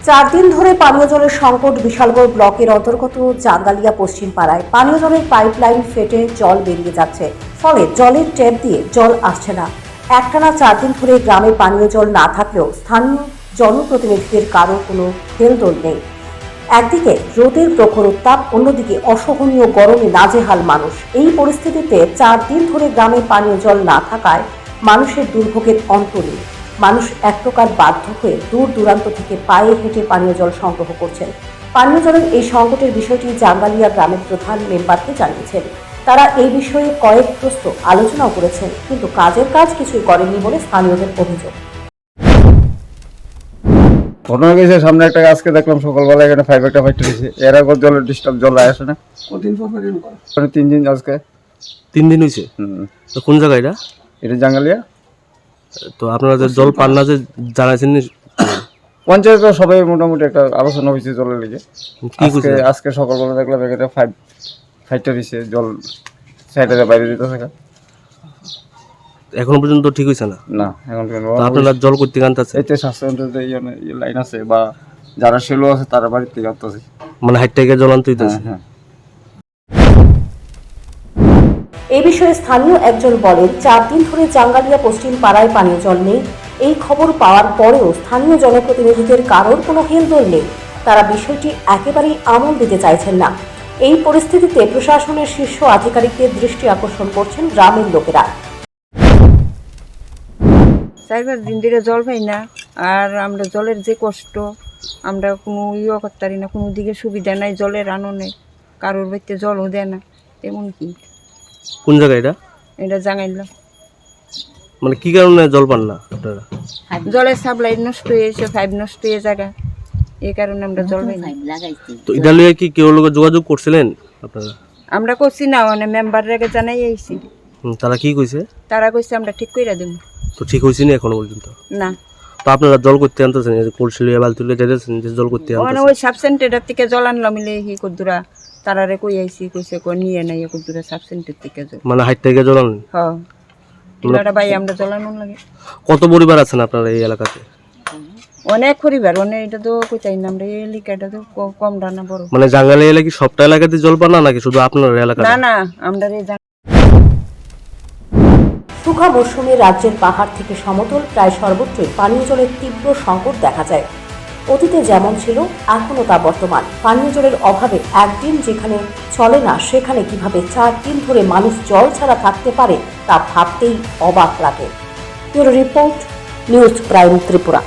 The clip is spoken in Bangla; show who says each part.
Speaker 1: 4 দিন ধরে পানীয় জলের সংকট বিশালগড় ব্লকের অন্তর্গত জাঙ্গালিয়া পশ্চিম পাড়ায়। পানীয় জলের পাইপলাইন ফেটে জল বেরিয়ে যাচ্ছে, ফলে জলের ট্যাপ দিয়ে জল আসছে না। একটানা 4 দিন ধরে গ্রামে পানীয় জল না থাকলেও স্থানীয় জনপ্রতিনিধিদের কারো কোনো হেলদোল নেই। একদিকে রোদের প্রখর উত্তাপ, অন্যদিকে অসহনীয় গরমে নাজেহাল মানুষ। এই পরিস্থিতিতে 4 দিন ধরে গ্রামে পানীয় জল না থাকায় মানুষের দুর্ভোগের অন্ত নেই। মানুষ এক প্রকার বাধ্য হয়ে দূর দূরান্ত থেকে পায়ে হেঁটে পানীয় জল সংগ্রহ করছেন। পানীয় জলের এই সংকটের বিষয়টি জাঙ্গালিয়া গ্রামের প্রধান মেম্বারকে জানিয়েছেন। তারা এই বিষয়ে কয়েক প্রশ্ন আলোচনাও করেছেন, কিন্তু কাজের কাজ কিছুই করেননি বলে স্থানীয়দের অভিযোগ।
Speaker 2: ঘটনা গেছে সামনে একটা আজকে দেখলাম সকালবেলা এখানে একটা ফাইট হয়েছে। এর আগে জলের ডিস্টার্ব জল আসে না।
Speaker 3: কতদিন পর
Speaker 2: 3 দিন আজকে
Speaker 4: 3 দিন হয়েছে। তো কোন জায়গা
Speaker 2: এটা জাঙ্গালিয়া।
Speaker 4: তো আপনারা যে জল পান না যে জানাইছেন
Speaker 2: পঞ্চায়েত সবাই মোটামুটি একটা আলোচনা হয়েছে জলের লেগে। আজকে সকালবেলা দেখলাম এখানে ফাইটটা হয়েছে, জল সাইডে বাইরে দিতে থাকা।
Speaker 4: এখনো পর্যন্ত ঠিক হয়েছে না?
Speaker 2: না, এখন
Speaker 4: আপনারা জল করতে আনতেছে?
Speaker 2: এতে স্বাস্থ্য লাইন আছে বা যারা সেলো আছে তারা বাড়ির থেকে আনতেছে,
Speaker 4: মানে হাইট থেকে জল আনতে হইতেছে।
Speaker 2: হ্যাঁ।
Speaker 1: এই বিষয়ে স্থানীয় একজন বলেন, 4 দিন ধরে জাঙ্গালিয়া পশ্চিম পাড়ায় পানীয় জল নেই। এই খবর পাওয়ার পরেও স্থানীয় জনপ্রতিনিধিদের কারোর কোনো হেলদোল নেই। তারা বিষয়টি একেবারেই আমল দিতে চাইছেন না। এই পরিস্থিতিতে প্রশাসনের শীর্ষ আধিকারিকদের দৃষ্টি আকর্ষণ করছেন গ্রামের লোকেরা।
Speaker 5: 4-5 দিন ধরে জল পাই না, আর আমরা জলের যে কষ্ট, আমরা কোনো করতে পারি না, কোনো দিকে সুবিধা নাই, জলের আনো নেই, কারোর বাড়িতে জলও দেয় না। এমন কি?
Speaker 4: কোন জায়গা
Speaker 5: এটা জাঙ্গাইলাম।
Speaker 4: মানে কি কারণে জল পান না আপনারা?
Speaker 5: জলের সাপ্লাই নষ্ট হয়েছে, পাইপ নষ্ট হয়ে জায়গা, এই কারণে আমরা জল পাই না।
Speaker 4: তো এটা লিয়ে কি কেউ লোক যোগাযোগ করছিলেন আপনারা?
Speaker 5: আমরা করছি না, মানে মেম্বার রেখে জানাই আইছি।
Speaker 4: তারা কি কইছে?
Speaker 5: তারা কইছে আমরা ঠিক কইরা দেব।
Speaker 4: তো ঠিক হইছে না এখনো পর্যন্ত?
Speaker 5: না।
Speaker 4: তো আপনারা জল করতে আনতেছেন, কলসি লিয়ে বালতি লিয়ে যাইতেছেন যে জল করতে
Speaker 5: মানে
Speaker 4: আনতেছেন?
Speaker 5: ওই সাব সেন্টার থেকে জল আনলাম মিলে হি কদ্দুরা তারারে কই আইছি, কইছে কো নিয়ে নাই কদ্দুরা সাব সেন্টার থেকে জল।
Speaker 4: মানে হাইট থেকে জল আনেন?
Speaker 5: হ্যাঁ, এলাটা ভাই আমরা জল আনুন লাগে।
Speaker 4: কত পরিবার আছেন আপনারা এই এলাকাতে?
Speaker 5: অনেক পরিবার, অনেক, এটা তো কইতাই না আমরা, এই এলাকাটা তো কম ডানা বড়।
Speaker 4: মানে জাঙ্গালিয়া এলাকা কি সবটা এলাকাতে জল পান না নাকি শুধু আপনার এলাকা?
Speaker 5: না না, আমরা এই
Speaker 1: শুখা মৌসুমে রাজ্যের পাহাড় থেকে সমতল প্রায় সর্বত্রই পানীয় জলের তীব্র সংকট দেখা যায়। অতীতে যেমন ছিল এখনও তা বর্তমান। পানীয় জলের অভাবে একদিন যেখানে চলে না, সেখানে কিভাবে 4 দিন ধরে মানুষ জল ছাড়া থাকতে পারে তা ভাবতেই অবাক লাগে। Bureau report, news prime Tripura.